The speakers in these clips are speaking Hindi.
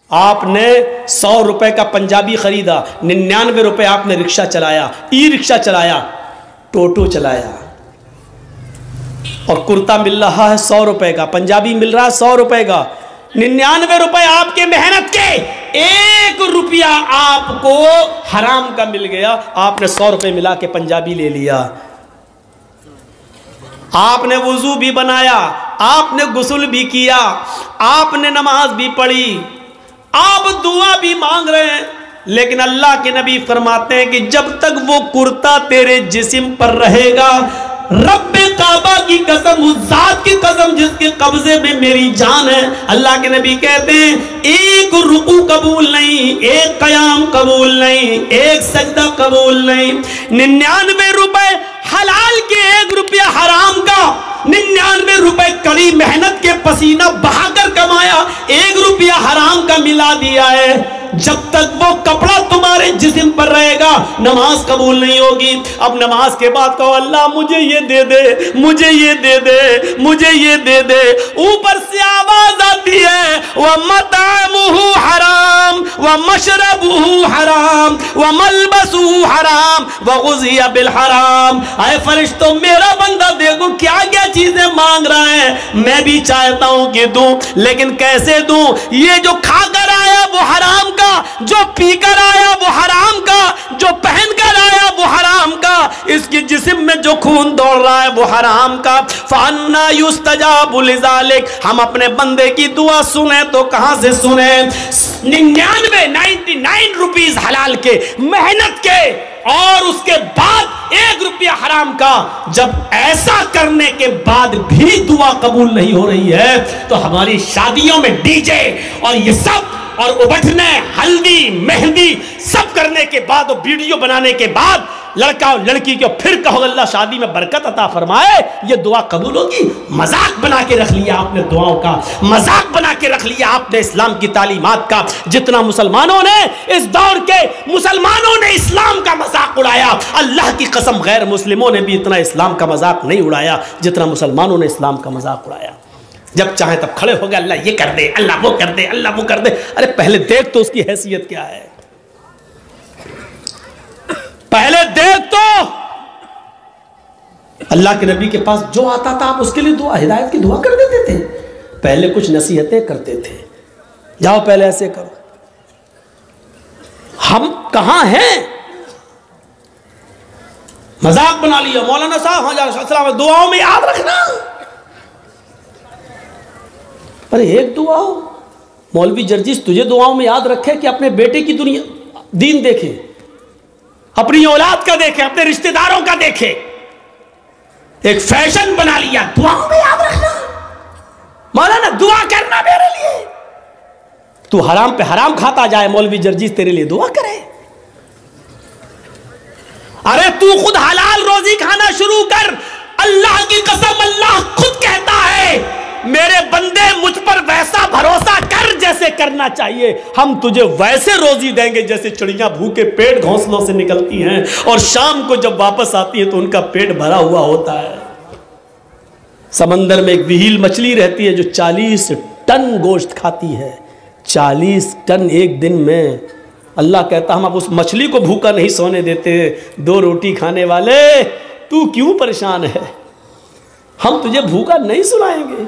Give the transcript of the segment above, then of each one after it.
आपने 100 रुपए का पंजाबी खरीदा, 99 रुपए आपने रिक्शा चलाया, ई रिक्शा चलाया, टोटो चलाया, और कुर्ता मिल रहा है 100 रुपए का, पंजाबी मिल रहा है 100 रुपए का, 99 रुपए आपके मेहनत के, 1 रुपया आपको हराम का मिल गया। आपने 100 रुपए मिला के पंजाबी ले लिया, आपने वुजू भी बनाया, आपने गुस्ल भी किया, आपने नमाज भी पढ़ी, आप दुआ भी मांग रहे हैं, लेकिन अल्लाह के नबी फरमाते हैं कि जब तक वो कुर्ता तेरे जिस्म पर रहेगा, रब्बे काबा की कसम, उस जात की कसम जिसके कब्जे में मेरी जान है, अल्लाह के नबी कहते हैं 1 रुकू कबूल नहीं, 1 कयाम कबूल नहीं, 1 सजदा कबूल नहीं। 99 रुपए हलाल के, 1 रुपया हराम का, 99 रुपए कड़ी मेहनत के पसीना बहाकर कमाया, 1 रुपया हराम का मिला दिया है। जब तक वो कपड़ा तुम्हारे जिस्म पर रहेगा, नमाज कबूल नहीं होगी। अब नमाज के बाद कहो अल्लाह मुझे ये दे दे, मुझे ये दे दे, मुझे ये दे दे, ऊपर से आवाज आती है व मतामुहु हराम व मशरबुहु हराम व मलबसुहु हराम व गुज़िया बिल हराम। आए फरिश्तों, मेरा बंदा देखो क्या क्या चीजें मांग रहा है, मैं भी चाहता हूं कि दूं, लेकिन कैसे दूं? ये जो खाकर आया वो हराम का, जो पीकर आया वो हराम का, जो पहनकर आया वो हराम का, इसके जिस्म में जो खून दौड़ रहा है वो हराम का। फअन्ना युस्तजाबु लिज़ालिक, हम अपने बंदे की दुआ सुने तो कहां से सुने? 99 रुपीस हलाल के, मेहनत के, और उसके बाद 1 रुपया हराम का। जब ऐसा करने के बाद भी दुआ कबूल नहीं हो रही है, तो हमारी शादियों में डीजे और ये सब और उबटने, हल्दी, मेहंदी सब करने के बाद और वीडियो बनाने के बाद लड़का और लड़की को फिर कहो अल्लाह शादी में बरकत अता फरमाए, ये दुआ कबूल होगी? मजाक बना के रख लिया आपने दुआओं का, मजाक बना के रख लिया आपने इस्लाम की तालीमात का। जितना मुसलमानों ने, इस दौर के मुसलमानों ने इस्लाम का मजाक उड़ाया, अल्लाह की कसम गैर मुस्लिमों ने भी इतना इस्लाम का मजाक नहीं उड़ाया जितना मुसलमानों ने इस्लाम का मजाक उड़ाया। जब चाहे तब खड़े हो गए, अल्लाह ये कर दे, अल्लाह वो कर दे, अल्लाह वो कर दे। अरे पहले देख तो उसकी हैसियत क्या है, पहले देख तो। अल्लाह के नबी के पास जो आता था आप उसके लिए दुआ, हिदायत की दुआ कर देते थे। पहले कुछ नसीहतें करते थे, जाओ पहले ऐसे करो। हम कहां हैं? मजाक बना लिया। मौलाना साहब हाँ दुआओं में याद रखना। अरे एक दुआ हो, मौलवी जर्जिस तुझे दुआओं में याद रखे कि अपने बेटे की दुनिया दीन देखे, अपनी औलाद का देखे, अपने रिश्तेदारों का देखे। एक फैशन बना लिया, दुआओं में याद रखना। मौलाना दुआ करना मेरे लिए। तू हराम पे हराम खाता जाए, मौलवी जर्जिस तेरे लिए दुआ करे। अरे तू खुद हलाल रोजी खाना शुरू कर। अल्लाह की कसम, अल्लाह खुद कहता है मेरे बंदे मुझ पर वैसा भरोसा कर जैसे करना चाहिए, हम तुझे वैसे रोजी देंगे जैसे चिड़िया भूखे पेट घोंसलों से निकलती हैं और शाम को जब वापस आती है तो उनका पेट भरा हुआ होता है। समंदर में एक व्हील मछली रहती है जो 40 टन गोश्त खाती है, 40 टन एक दिन में। अल्लाह कहता हम अब उस मछली को भूखा नहीं सोने देते। 2 रोटी खाने वाले, तू क्यों परेशान है? हम तुझे भूखा नहीं सुलाएंगे।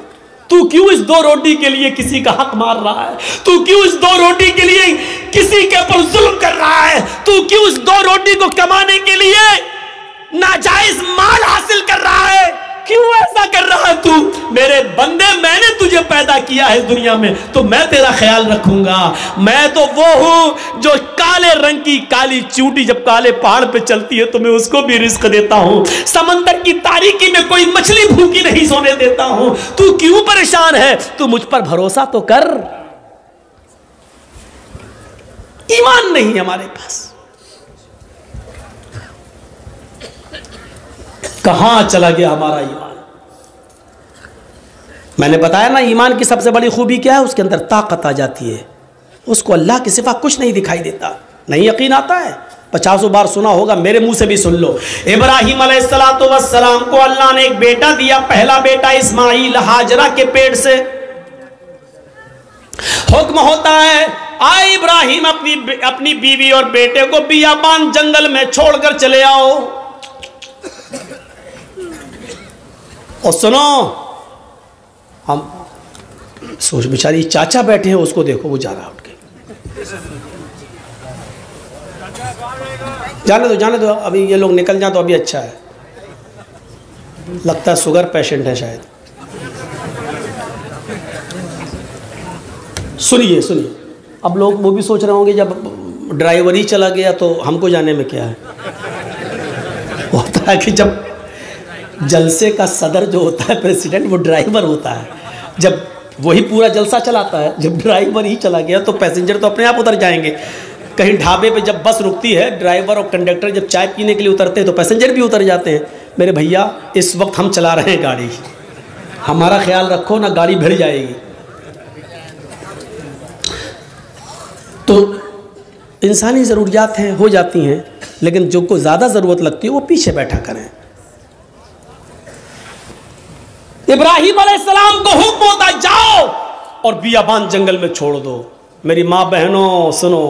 तू क्यों इस 2 रोटी के लिए किसी का हक मार रहा है? तू क्यों इस 2 रोटी के लिए किसी के ऊपर जुल्म कर रहा है? तू क्यों इस 2 रोटी को कमाने के लिए नाजायज माल हासिल कर रहा है? क्यों ऐसा कर रहा है तू? मेरे बंदे, मैंने तुझे पैदा किया है दुनिया में तो मैं तेरा ख्याल रखूंगा। मैं तो वो हूं जो काले रंग की काली चूंटी जब काले पहाड़ पे चलती है तो मैं उसको भी रिस्क देता हूं। समंदर की तारीकी में कोई मछली भूखी नहीं सोने देता हूं। तू क्यों परेशान है? तू मुझ पर भरोसा तो कर। ईमान नहीं हमारे पास, कहां चला गया हमारा ईमान? मैंने बताया ना, ईमान की सबसे बड़ी खूबी क्या है? उसके अंदर ताकत आ जाती है, उसको अल्लाह के सिवा कुछ नहीं दिखाई देता। नहीं यकीन आता है? 50 बार सुना होगा, मेरे मुंह से भी सुन लो। इब्राहिम अलैहिस्सलातु वस्सलाम को अल्लाह ने एक बेटा दिया, पहला बेटा इस्माइल, हाजरा के पेट से। हुक्म होता है आए इब्राहिम अपनी बीवी और बेटे को बियाबान जंगल में छोड़कर चले आओ। और सुनो, हम सोच बेचारी चाचा बैठे हैं, उसको देखो वो जा रहा उठ के। जाने दो अभी ये लोग निकल जाए तो अभी अच्छा है। लगता है शुगर पेशेंट है शायद। सुनिए अब लोग वो भी सोच रहे होंगे जब ड्राइवर ही चला गया तो हमको जाने में क्या है। होता है कि जब जलसे का सदर जो होता है प्रेसिडेंट, वो ड्राइवर होता है। जब वही पूरा जलसा चलाता है, जब ड्राइवर ही चला गया तो पैसेंजर तो अपने आप उतर जाएंगे। कहीं ढाबे पे जब बस रुकती है, ड्राइवर और कंडक्टर जब चाय पीने के लिए उतरते हैं तो पैसेंजर भी उतर जाते हैं। मेरे भैया इस वक्त हम चला रहे हैं गाड़ी, हमारा ख्याल रखो ना गाड़ी भिड़ जाएगी। तो इंसानी ज़रूरियात हैं, हो जाती हैं, लेकिन जो को ज़्यादा ज़रूरत लगती है वो पीछे बैठा करें। इब्राहिम अलैहिस्सलाम को हुक्म होता जाओ और बियाबान जंगल में छोड़ दो। मेरी माँ बहनों सुनो,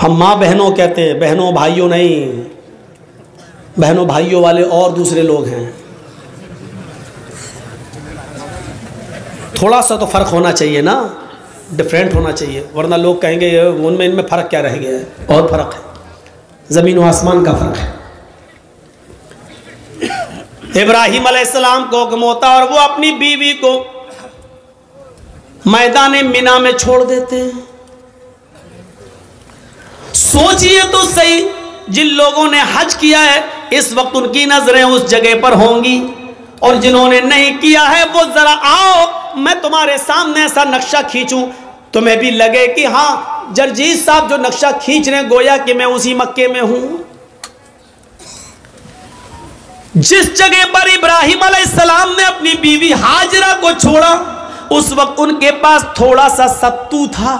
हम माँ बहनों कहते हैं, बहनों भाइयों नहीं। बहनों भाइयों वाले और दूसरे लोग हैं। थोड़ा सा तो फ़र्क होना चाहिए ना, डिफरेंट होना चाहिए, वरना लोग कहेंगे उनमें इनमें फ़र्क क्या रह गया है। और फ़र्क है, ज़मीन व आसमान का फ़र्क है। इब्राहिम अलैहिस्सलाम को हुक्म होता और वो अपनी बीवी को मैदान मिना में छोड़ देते हैं। सोचिए तो सही, जिन लोगों ने हज किया है इस वक्त उनकी नजरें उस जगह पर होंगी, और जिन्होंने नहीं किया है वो जरा आओ मैं तुम्हारे सामने ऐसा नक्शा खींचूं, तुम्हें भी लगे कि हाँ जरजीत साहब जो नक्शा खींच रहे हैं गोया कि मैं उसी मक्के में हूं। जिस जगह पर इब्राहिम अलैहिस्सलाम ने अपनी बीवी हाजरा को छोड़ा उस वक्त उनके पास थोड़ा सा सत्तू था,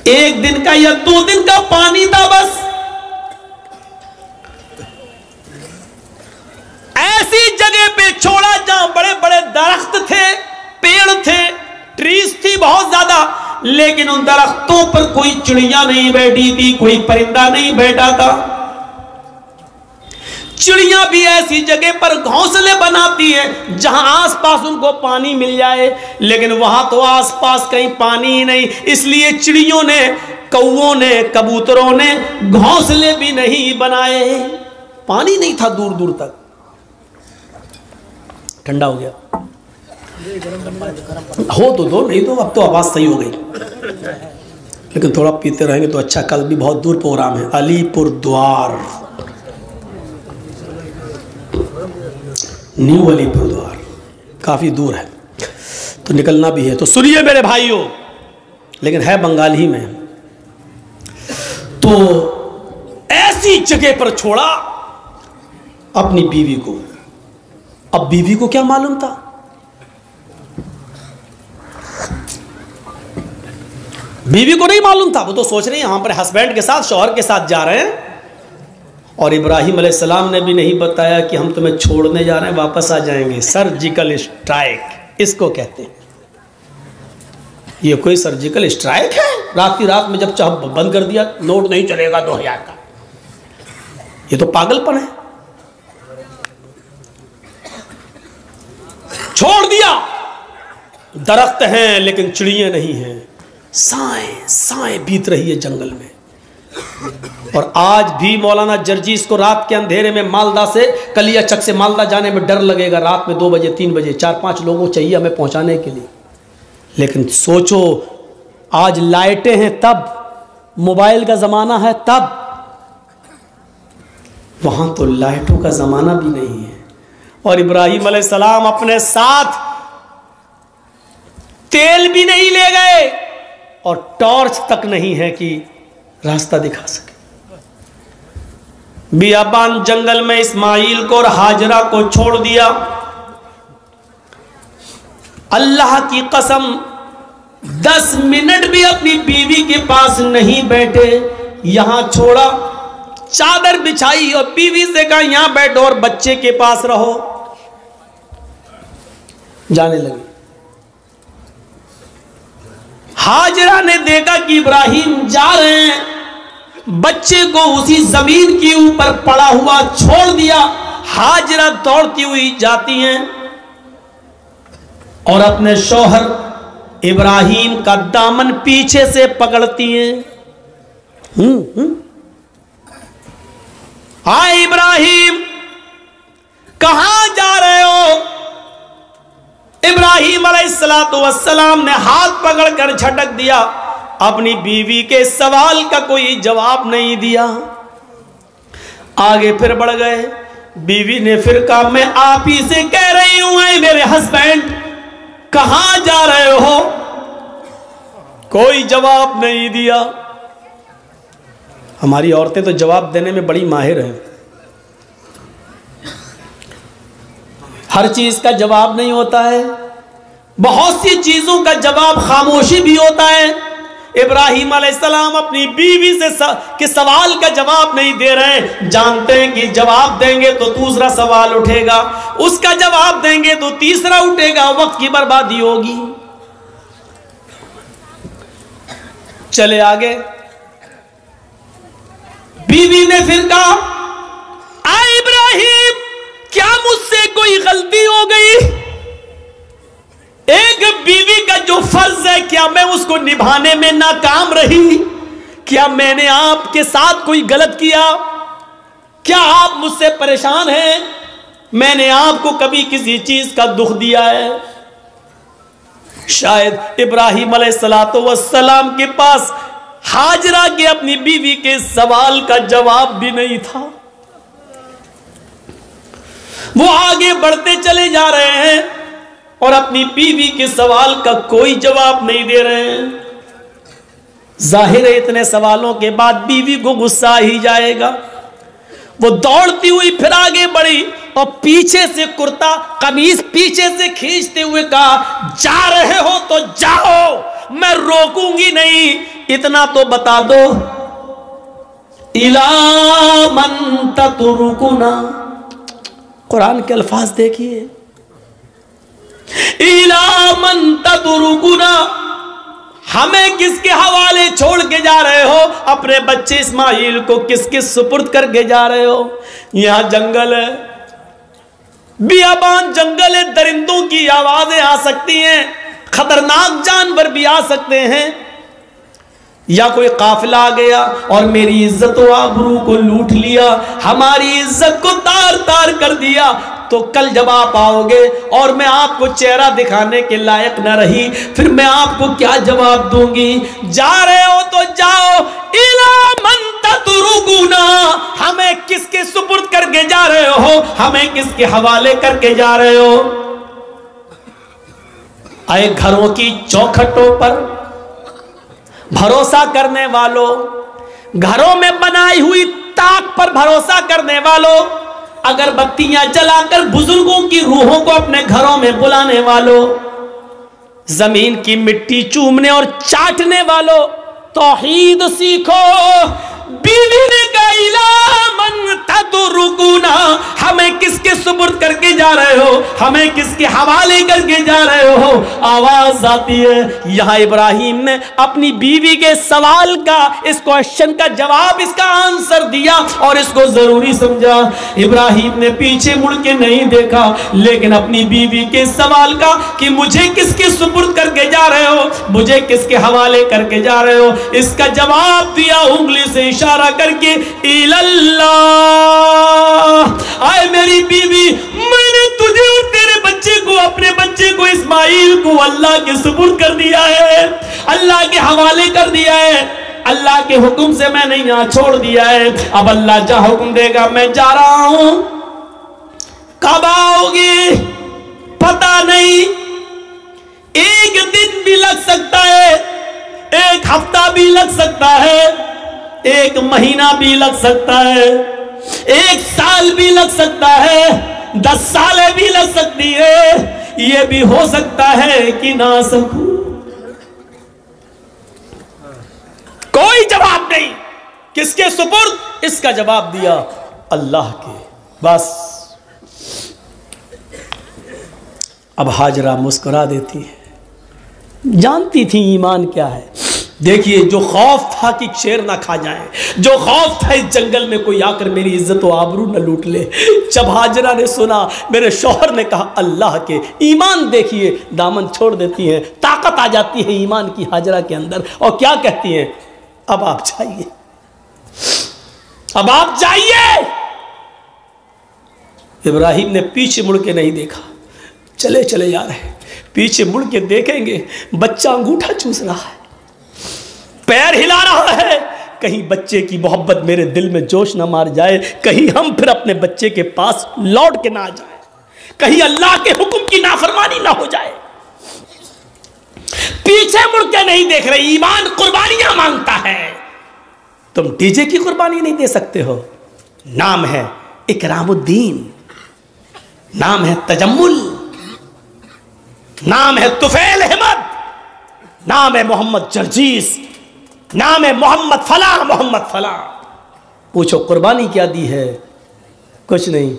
1 दिन का या 2 दिन का पानी था बस। ऐसी जगह पे छोड़ा जहां बड़े बड़े दरख्त थे, पेड़ थे, ट्रीज थी बहुत ज्यादा, लेकिन उन दरख्तों पर कोई चिड़िया नहीं बैठी थी, कोई परिंदा नहीं बैठा था। चिड़िया भी ऐसी जगह पर घोंसले बनाती है जहां आसपास उनको पानी मिल जाए, लेकिन वहां तो आसपास कहीं पानी ही नहीं। इसलिए चिड़ियों ने, कौओं ने, कबूतरों ने घोंसले भी नहीं बनाए। पानी नहीं था दूर दूर तक। ठंडा हो गया हो तो दो, नहीं तो अब तो आवाज सही हो गई, लेकिन थोड़ा पीते रहेंगे तो अच्छा। कल भी बहुत दूर प्रोग्राम है, अलीपुर द्वार, न्यू अलीपुर द्वार, काफी दूर है तो निकलना भी है। तो सुनिए मेरे भाइयों, लेकिन है बंगाल ही में। तो ऐसी जगह पर छोड़ा अपनी बीवी को। अब बीवी को क्या मालूम था, बीवी को नहीं मालूम था। वो तो सोच रही है हम अपने हस्बैंड के साथ, शौहर के साथ जा रहे हैं, और इब्राहिम अलैहिस्सलाम ने भी नहीं बताया कि हम तुम्हें छोड़ने जा रहे हैं, वापस आ जाएंगे। सर्जिकल स्ट्राइक इसको कहते हैं। ये कोई सर्जिकल स्ट्राइक है? रात की रात में जब चाह बंद कर दिया, नोट नहीं चलेगा 2000 का, ये तो पागलपन है। छोड़ दिया, दरख्त हैं लेकिन चिड़ियां नहीं हैं, साएं साएं बीत रही है जंगल में। और आज भी मौलाना जर्जीस को रात के अंधेरे में मालदा से, कलियाचक से मालदा जाने में डर लगेगा। रात में 2 बजे 3 बजे 4-5 लोगों चाहिए हमें पहुंचाने के लिए। लेकिन सोचो, आज लाइटें हैं तब, मोबाइल का जमाना है तब, वहां तो लाइटों का जमाना भी नहीं है। और इब्राहिम अलैहिस्सलाम अपने साथ तेल भी नहीं ले गए और टॉर्च तक नहीं है कि रास्ता दिखा सके। बियाबान जंगल में इस्माइल को और हाजरा को छोड़ दिया। अल्लाह की कसम 10 मिनट भी अपनी बीवी के पास नहीं बैठे, यहां छोड़ा, चादर बिछाई और बीवी से कहा यहां बैठो और बच्चे के पास रहो। जाने लगे। हाजरा ने देखा कि इब्राहिम जा रहे हैं, बच्चे को उसी जमीन के ऊपर पड़ा हुआ छोड़ दिया। हाजरा दौड़ती हुई जाती हैं और अपने शौहर इब्राहिम का दामन पीछे से पकड़ती हैं। हाय इब्राहिम, कहां जा रहे हो? इब्राहिम अलैहिस्सलातु वस्सलाम ने हाथ पकड़कर झटक दिया। अपनी बीवी के सवाल का कोई जवाब नहीं दिया। आगे फिर बढ़ गए। बीवी ने फिर कहा, मैं आप ही से कह रही हूं मेरे हस्बैंड, कहां जा रहे हो? कोई जवाब नहीं दिया। हमारी औरतें तो जवाब देने में बड़ी माहिर हैं। हर चीज का जवाब नहीं होता है, बहुत सी चीजों का जवाब खामोशी भी होता है। इब्राहिम अलैहिस्सलाम अपनी बीवी से के सवाल का जवाब नहीं दे रहे हैं। जानते हैं कि जवाब देंगे तो दूसरा सवाल उठेगा, उसका जवाब देंगे तो तीसरा उठेगा, वक्त की बर्बादी होगी। चले आगे। बीवी ने फिर कहा, आ इब्राहिम, क्या मुझसे कोई गलती हो गई? एक बीवी का जो फर्ज है, क्या मैं उसको निभाने में नाकाम रही? क्या मैंने आपके साथ कोई गलत किया? क्या आप मुझसे परेशान हैं? मैंने आपको कभी किसी चीज का दुख दिया है? शायद इब्राहिम अलैहिस्सलातु वस्सलाम के पास हाजरा के अपनी बीवी के सवाल का जवाब भी नहीं था। वो आगे बढ़ते चले जा रहे हैं और अपनी बीवी के सवाल का कोई जवाब नहीं दे रहे हैं। जाहिर है इतने सवालों के बाद बीवी को गुस्सा ही जाएगा। वो दौड़ती हुई फिर आगे बढ़ी और पीछे से कुर्ता कमीज पीछे से खींचते हुए कहा, जा रहे हो तो जाओ, मैं रोकूंगी नहीं। इतना तो बता दो, इला मन ततरुकुना। कुरान के अल्फाज देखिए, इला मन ततरुकुना, हमें किसके हवाले छोड़ के जा रहे हो? अपने बच्चे इस्माइल को किसके सुपुर्द करके जा रहे हो? यहां जंगल है, बियाबान जंगल है, दरिंदों की आवाजें आ सकती हैं, खतरनाक जानवर भी आ सकते हैं, या कोई काफिला आ गया और मेरी इज्जत व आबरू को लूट लिया, हमारी इज्जत को तार तार कर दिया। तो कल जब आप आओगे और मैं आपको चेहरा दिखाने के लायक न रही, फिर मैं आपको क्या जवाब दूंगी? जा रहे हो तो जाओ, इला मन ततरुकुना, हमें किसके सुपुर्द करके जा रहे हो? हमें किसके हवाले करके जा रहे हो? आए घरों की चौखटों पर भरोसा करने वालों, घरों में बनाई हुई ताक पर भरोसा करने वालों, अगरबत्तियां जलाकर बुजुर्गों की रूहों को अपने घरों में बुलाने वालों, जमीन की मिट्टी चूमने और चाटने वालों, तौहीद सीखो। बीवी ने कहा, इला मन ततरुकुना, हमें किसके सुपुर्द करके जा रहे हो? हमें किसके हवाले करके जा रहे हो? आवाज आती है। यहां इब्राहिम ने अपनी बीवी के सवाल का, इस क्वेश्चन का जवाब, इसका आंसर दिया और इसको जरूरी समझा। इब्राहिम ने पीछे मुड़ के नहीं देखा, लेकिन अपनी बीवी के सवाल का कि मुझे किसके सुपुर्द करके जा रहे हो, मुझे किसके हवाले करके जा रहे हो, इसका जवाब दिया उंगली से इशारा करके, इल्लल्लाह। आए मेरी बीवी, मैंने तुझे और तेरे बच्चे को, अपने बच्चे को इस्माइल को अल्लाह के सुपुर्द कर दिया है, अल्लाह के हवाले कर दिया है, अल्लाह के हुक्म से मैंने यहां छोड़ दिया है। अब अल्लाह जहां हुक्म देगा मैं जा रहा हूं। कब आओगी पता नहीं, एक दिन भी लग सकता है, एक हफ्ता भी लग सकता है, एक महीना भी लग सकता है, एक साल भी लग सकता है, 10 सालें भी लग सकती है, ये भी हो सकता है कि ना सकूं। कोई जवाब नहीं, किसके सुपुर्द? इसका जवाब दिया अल्लाह के। बस अब हाजरा मुस्कुरा देती है, जानती थी ईमान क्या है। देखिए, जो खौफ था कि शेर ना खा जाए, जो खौफ था इस जंगल में कोई आकर मेरी इज्जत और आबरू न लूट ले। जब हाजरा ने सुना, मेरे शौहर ने कहा अल्लाह के, ईमान देखिए, दामन छोड़ देती हैं, ताकत आ जाती है ईमान की हाजरा के अंदर, और क्या कहती हैं, अब आप जाइए, अब आप जाइए। इब्राहिम ने पीछे मुड़ के नहीं देखा, चले चले जा रहे। पीछे मुड़ के देखेंगे, बच्चा अंगूठा चूस रहा है, पैर हिला रहा है। कहीं बच्चे की मोहब्बत मेरे दिल में जोश ना मार जाए, कहीं हम फिर अपने बच्चे के पास लौट के ना आ जाए, कहीं अल्लाह के हुक्म की नाफरमानी ना हो जाए। पीछे मुड़ के नहीं देख रहे। ईमान कुर्बानियां मांगता है। तुम डीजे की कुर्बानी नहीं दे सकते हो। नाम है इकरामुद्दीन, नाम है तजम्मुल, नाम है तुफैल अहमद, नाम है मोहम्मद जर्जीस, नाम है मोहम्मद फला, मोहम्मद फला। पूछो कुर्बानी क्या दी है? कुछ नहीं,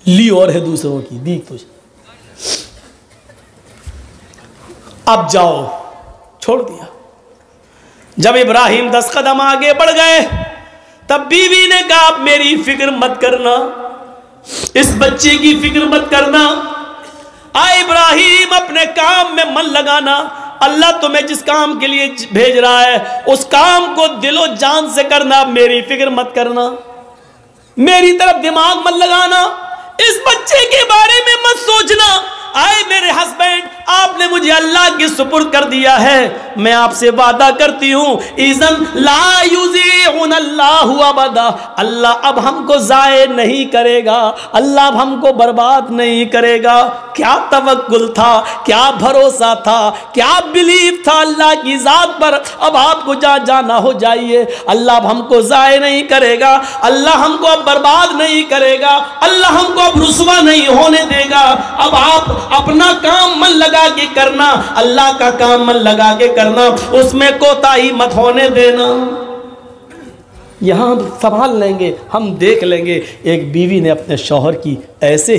ली और है दूसरों की, दी कुछ। अब जाओ, छोड़ दिया। जब इब्राहिम 10 कदम आगे बढ़ गए, तब बीवी ने कहा आप मेरी फिक्र मत करना, इस बच्चे की फिक्र मत करना। आ इब्राहिम, अपने काम में मन लगाना। अल्लाह तुम्हें जिस काम के लिए भेज रहा है उस काम को दिलो जान से करना, मेरी फिक्र मत करना, मेरी तरफ दिमाग मत लगाना, इस बच्चे के बारे में मत सोचना। आए मेरे हस्बैंड, आपने मुझे अल्लाह के सुपुर्द कर दिया है, मैं आपसे वादा करती हूं, इज़न ला युज़ीउन अल्लाहु अबदा, अल्लाह अब हमको ज़ाये नहीं करेगा, अल्लाह अब हमको बर्बाद नहीं करेगा। क्या तवक्कुल था, क्या भरोसा था, क्या बिलीव था अल्लाह की ज़ात पर। अब आपको जहाँ जाना हो जाइए, अल्लाह अब हमको ज़ाये नहीं करेगा, अल्लाह हमको अब बर्बाद नहीं करेगा, अल्लाह हमको अब रुसवा नहीं होने देगा। अब आप अपना काम मन लगा के करना, अल्लाह का काम मन लगा के करना, उसमें कोताही मत होने देना। यहां संभाल लेंगे, हम देख लेंगे। एक बीवी ने अपने शौहर की ऐसे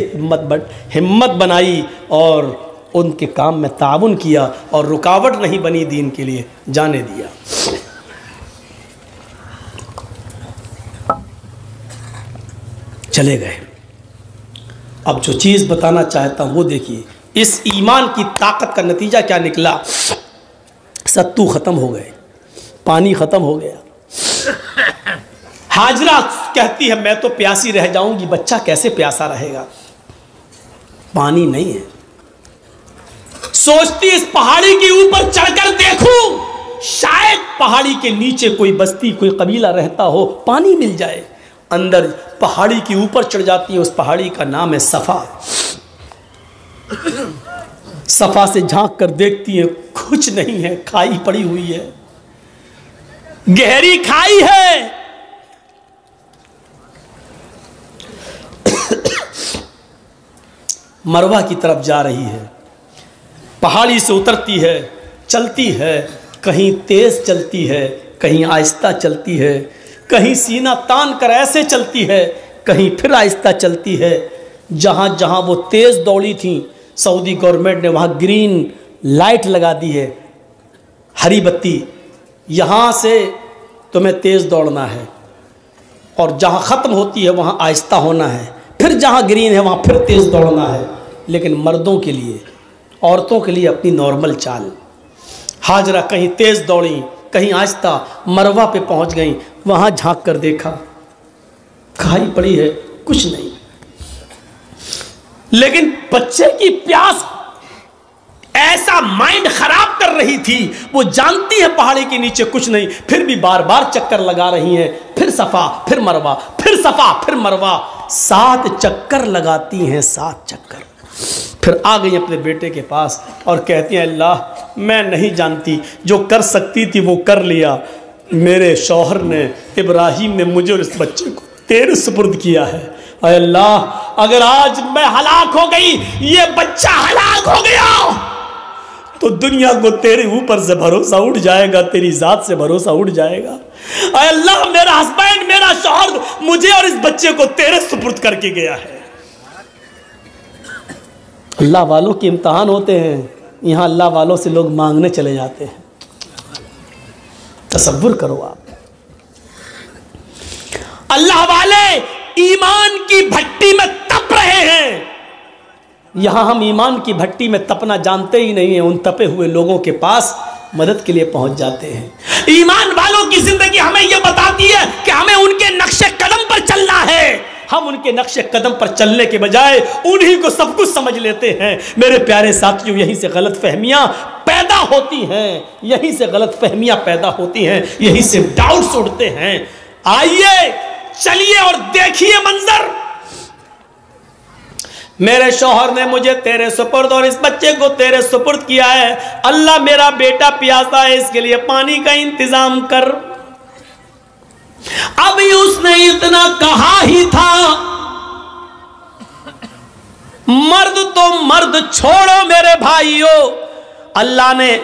हिम्मत बनाई और उनके काम में ताउन किया और रुकावट नहीं बनी, दीन के लिए जाने दिया। चले गए। अब जो चीज़ बताना चाहता हूँ वो देखिए, इस ईमान की ताकत का नतीजा क्या निकला। सत्तू ख़त्म हो गए, पानी ख़त्म हो गया। हाजरा कहती है मैं तो प्यासी रह जाऊंगी, बच्चा कैसे प्यासा रहेगा, पानी नहीं है। सोचती इस पहाड़ी के ऊपर चढ़कर देखूं, शायद पहाड़ी के नीचे कोई बस्ती, कोई कबीला रहता हो, पानी मिल जाए। अंदर पहाड़ी के ऊपर चढ़ जाती है, उस पहाड़ी का नाम है सफा। सफा से झांक कर देखती है, कुछ नहीं है, खाई पड़ी हुई है, गहरी खाई है। मरवा की तरफ जा रही है, पहाड़ी से उतरती है, चलती है, कहीं तेज चलती है, कहीं आहिस्ता चलती है, कहीं सीना तान कर ऐसे चलती है, कहीं फिर आहिस्ता चलती है। जहाँ जहाँ वो तेज़ दौड़ी थी, सऊदी गवर्नमेंट ने वहाँ ग्रीन लाइट लगा दी है, हरी बत्ती, यहाँ से तुम्हें तेज़ दौड़ना है, और जहाँ ख़त्म होती है वहाँ आहिस्ता होना है, फिर जहाँ ग्रीन है वहाँ फिर तेज़ दौड़ना है। लेकिन मर्दों के लिए, औरतों के लिए अपनी नॉर्मल चाल। हाजरा कहीं तेज़ दौड़ी, कहीं आहिस्ता, मरवा पे पहुँच गई, वहाँ झांक कर देखा, खाई पड़ी है, कुछ नहीं। लेकिन बच्चे की प्यास ऐसा माइंड खराब कर रही थी, वो जानती है पहाड़ी के नीचे कुछ नहीं, फिर भी बार बार चक्कर लगा रही हैं, फिर सफ़ा, फिर मरवा, फिर सफ़ा, फिर मरवा, 7 चक्कर लगाती हैं, 7 चक्कर। फिर आ गई अपने बेटे के पास और कहती हैं अल्लाह मैं नहीं जानती, जो कर सकती थी वो कर लिया, मेरे शौहर ने, इब्राहिम ने मुझे और इस बच्चे को तेरे सुपुर्द किया है। अय अल्लाह, अगर आज मैं हलाक हो गई, ये बच्चा हलाक हो गया, तो दुनिया को तेरे ऊपर से भरोसा उठ जाएगा, तेरी ज़ात से भरोसा उठ जाएगा। अय अल्लाह, मेरा हस्बैंड, मेरा शौहर मुझे और इस बच्चे को तेरे सुपुर्द करके गया है। अल्लाह वालों के इम्तहान होते हैं, यहाँ अल्लाह वालों से लोग मांगने चले जाते हैं। तसव्वुर करो आप, अल्लाह वाले ईमान की भट्टी में तप रहे हैं, यहां हम ईमान की भट्टी में तपना जानते ही नहीं है, उन तपे हुए लोगों के पास मदद के लिए पहुंच जाते हैं। ईमान वालों की जिंदगी हमें यह बताती है कि हमें उनके नक्शे कदम पर चलना है। हम उनके नक्शे कदम पर चलने के बजाय उन्हीं को सब कुछ समझ लेते हैं। मेरे प्यारे साथियों, यहीं से गलत फहमियां पैदा होती हैं, यहीं से गलत फहमियां पैदा होती हैं, यहीं से डाउट्स उठते हैं। आइए चलिए और देखिए मंजर। मेरे शौहर ने मुझे तेरे सुपुर्द और इस बच्चे को तेरे सुपुर्द किया है। अल्लाह मेरा बेटा प्यासा है, इसके लिए पानी का इंतजाम कर। अभी उसने इतना कहा ही था, मर्द तो मर्द छोड़ो मेरे भाइयों, अल्लाह ने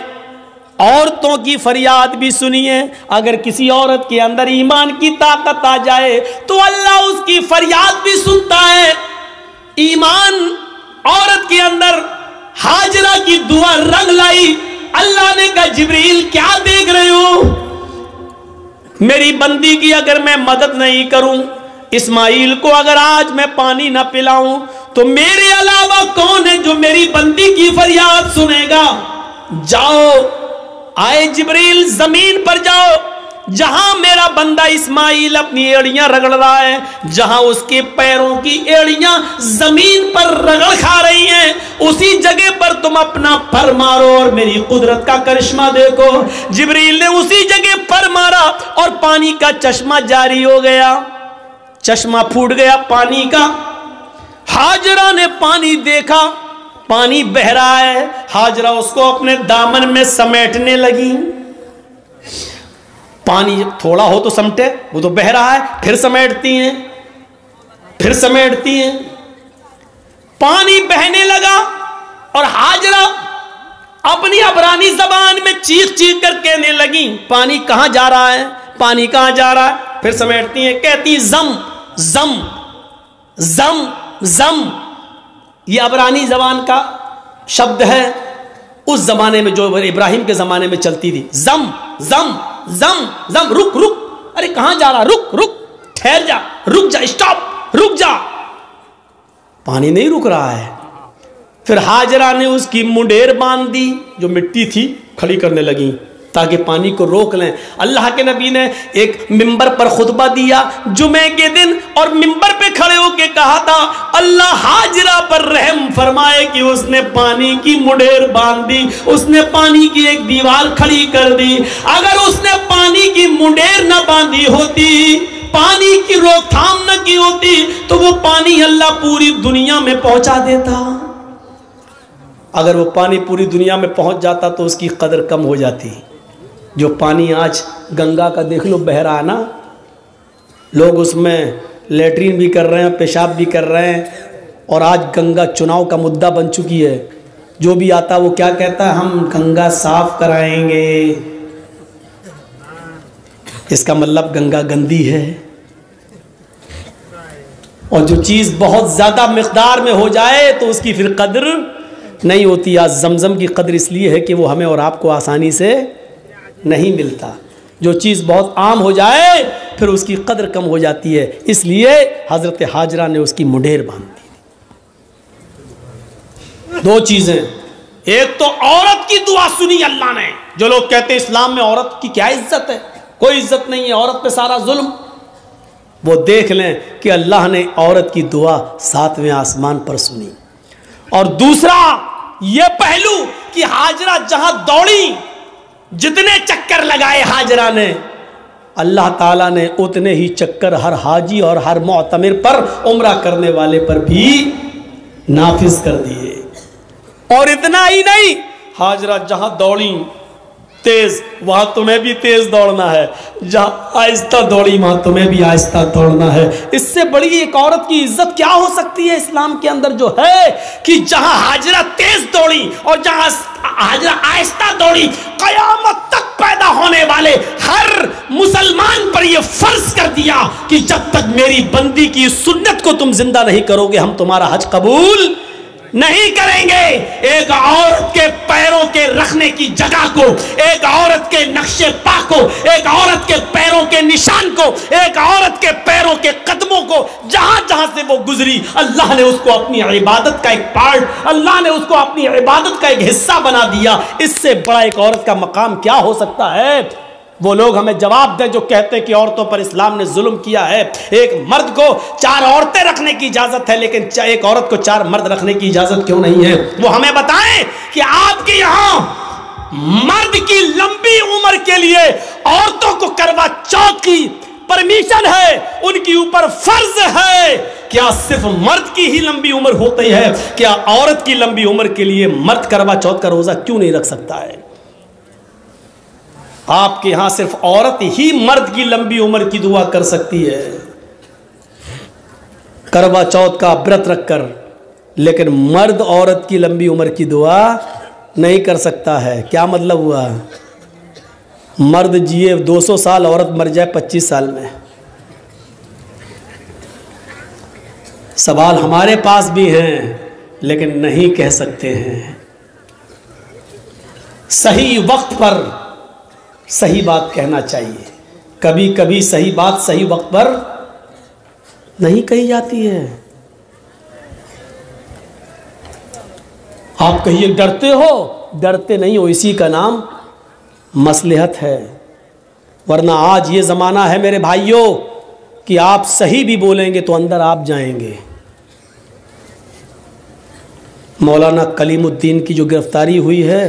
औरतों की फरियाद भी सुनी है। अगर किसी औरत के अंदर ईमान की ताकत आ जाए तो अल्लाह उसकी फरियाद भी सुनता है। ईमान औरत के अंदर हाजरा की दुआ रंग लाई। अल्लाह ने कहा जिब्रील क्या देख रहे हो, मेरी बंदी की अगर मैं मदद नहीं करूं, इस्माइल को अगर आज मैं पानी ना पिलाऊं तो मेरे अलावा कौन है जो मेरी बंदी की फरियाद सुनेगा। जाओ, आए जिब्रील जमीन पर जाओ, जहां मेरा बंदा इस्माइल अपनी एड़ियां रगड़ रहा है, जहां उसके पैरों की एड़ियां जमीन पर रगड़ खा रही हैं, उसी जगह पर तुम अपना पर मारो और मेरी कुदरत का करिश्मा देखो। जिब्रील ने उसी जगह पर मारा और पानी का चश्मा जारी हो गया, चश्मा फूट गया पानी का। हाजरा ने पानी देखा, पानी बह रहा है, हाजरा उसको अपने दामन में समेटने लगी। पानी थोड़ा हो तो समटे, वो तो बह रहा है, फिर समेटती हैं, फिर समेटती हैं। पानी बहने लगा और हाजरा अपनी अबरानी जबान में चीख चीख कर कहने लगी, पानी कहां जा रहा है, पानी कहां जा रहा है। फिर समेटती हैं, कहती जम जम जम जम। ये अबरानी जबान का शब्द है, उस जमाने में जो इब्राहिम के जमाने में चलती थी। जम जम जम जम, रुक रुक, अरे कहां जा रहा, रुक रुक, ठहर जा, रुक जा, स्टॉप, रुक जा। पानी नहीं रुक रहा है। फिर हाजरा ने उसकी मुंडेर बांध दी, जो मिट्टी थी खड़ी करने लगी ताकि पानी को रोक लें। अल्लाह के नबी ने एक मिंबर पर खुतबा दिया जुमे के दिन, और मिंबर पे खड़े होके कहा था अल्लाह हाजरा पर रहम फरमाए कि उसने पानी की मुंडेर बांध दी, उसने पानी की एक दीवार खड़ी कर दी। अगर उसने पानी की मुंडेर न बांधी होती, पानी की रोकथाम न की होती, तो वो पानी अल्लाह पूरी दुनिया में पहुंचा देता। अगर वो पानी पूरी दुनिया में पहुंच जाता तो उसकी कदर कम हो जाती। जो पानी आज गंगा का देख लो बह रहा है ना, लोग उसमें लेटरिन भी कर रहे हैं, पेशाब भी कर रहे हैं, और आज गंगा चुनाव का मुद्दा बन चुकी है। जो भी आता वो क्या कहता है, हम गंगा साफ कराएंगे। इसका मतलब गंगा गंदी है। और जो चीज़ बहुत ज़्यादा मिकदार में हो जाए तो उसकी फिर कदर नहीं होती। आज जमजम की कदर इसलिए है कि वो हमें और आपको आसानी से नहीं मिलता। जो चीज़ बहुत आम हो जाए फिर उसकी कदर कम हो जाती है, इसलिए हज़रत हाजरा ने उसकी मुंडेर बांध दी। दो चीज़ें, एक तो औरत की दुआ सुनी अल्लाह ने। जो लोग कहते हैं इस्लाम में औरत की क्या इज्जत है, कोई इज्जत नहीं है, औरत पे सारा जुल्म, वो देख लें कि अल्लाह ने औरत की दुआ 7वें आसमान पर सुनी। और दूसरा ये पहलू कि हाजरा जहां दौड़ी, जितने चक्कर लगाए हाजरा ने, अल्लाह ताला ने उतने ही चक्कर हर हाजी और हर मुअतमिर पर, उम्रा करने वाले पर भी नाफिज कर दिए। और इतना ही नहीं, हाजरा जहां दौड़ी तेज, वहां तुम्हें भी तेज दौड़ना है, जहां आहिस्ता दौड़ी वहां तुम्हें भी आहिस्ता दौड़ना है। इससे बड़ी एक औरत की इज्जत क्या हो सकती है इस्लाम के अंदर, जो है कि जहां हाजरा तेज दौड़ी और जहां हाजरा आहिस्ता दौड़ी, कयामत तक पैदा होने वाले हर मुसलमान पर यह फर्ज कर दिया कि जब तक मेरी बंदी की सुन्नत को तुम जिंदा नहीं करोगे, हम तुम्हारा हज कबूल नहीं करेंगे। एक औरत के पैरों रखने की जगह को, एक औरत के नक्शे पा को, एक औरत के पैरों के निशान को, एक औरत के पैरों के कदमों को, जहां जहां से वो गुजरी अल्लाह ने उसको अपनी इबादत का एक पार्ट, अल्लाह ने उसको अपनी इबादत का एक हिस्सा बना दिया। इससे बड़ा एक औरत का मकाम क्या हो सकता है? वो लोग हमें जवाब दें जो कहते हैं कि औरतों पर इस्लाम ने जुल्म किया है। एक मर्द को 4 औरतें रखने की इजाजत है, लेकिन एक औरत को 4 मर्द रखने की इजाजत क्यों नहीं है? वो हमें बताएं कि आपके यहां मर्द की लंबी उम्र के लिए औरतों को करवा चौथ की परमिशन है, उनके ऊपर फर्ज है। क्या सिर्फ मर्द की ही लंबी उम्र होती है? क्या औरत की लंबी उम्र के लिए मर्द करवा चौथ का रोजा क्यों नहीं रख सकता है? आपके यहां सिर्फ औरत ही मर्द की लंबी उम्र की दुआ कर सकती है, करवा चौथ का व्रत रखकर, लेकिन मर्द औरत की लंबी उम्र की दुआ नहीं कर सकता है। क्या मतलब हुआ? मर्द जिए 200 साल, औरत मर जाए 25 साल में। सवाल हमारे पास भी हैं, लेकिन नहीं कह सकते हैं। सही वक्त पर सही बात कहना चाहिए। कभी कभी सही बात सही वक्त पर नहीं कही जाती है। आप कहिए डरते हो, डरते नहीं हो, इसी का नाम मसलहत है। वरना आज ये ज़माना है मेरे भाइयों कि आप सही भी बोलेंगे तो अंदर आप जाएंगे। मौलाना कलीमुद्दीन की जो गिरफ्तारी हुई है,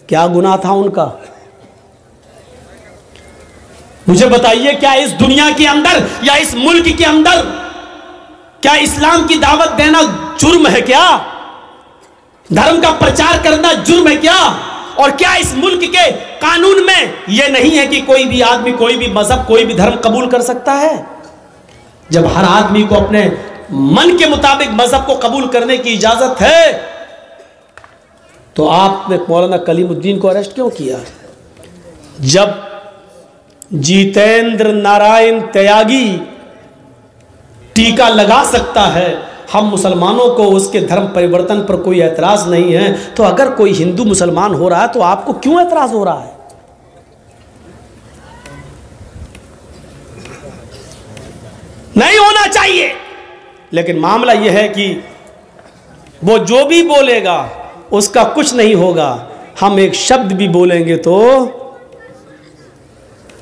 क्या गुनाह था उनका? मुझे बताइए, क्या इस दुनिया के अंदर या इस मुल्क के अंदर क्या इस्लाम की दावत देना जुर्म है? क्या धर्म का प्रचार करना जुर्म है क्या? और क्या इस मुल्क के कानून में यह नहीं है कि कोई भी आदमी कोई भी मजहब कोई भी धर्म कबूल कर सकता है? जब हर आदमी को अपने मन के मुताबिक मजहब को कबूल करने की इजाजत है, तो आपने मौलाना कलीमुद्दीन को अरेस्ट क्यों किया? जब जितेंद्र नारायण त्यागी टीका लगा सकता है, हम मुसलमानों को उसके धर्म परिवर्तन पर कोई एतराज नहीं है, तो अगर कोई हिंदू मुसलमान हो रहा है तो आपको क्यों एतराज हो रहा है? नहीं होना चाहिए। लेकिन मामला यह है कि वो जो भी बोलेगा उसका कुछ नहीं होगा। हम एक शब्द भी बोलेंगे तो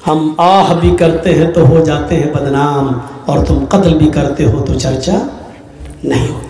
हम आह भी करते हैं तो हो जाते हैं बदनाम, और तुम कत्ल भी करते हो तो चर्चा नहीं हो।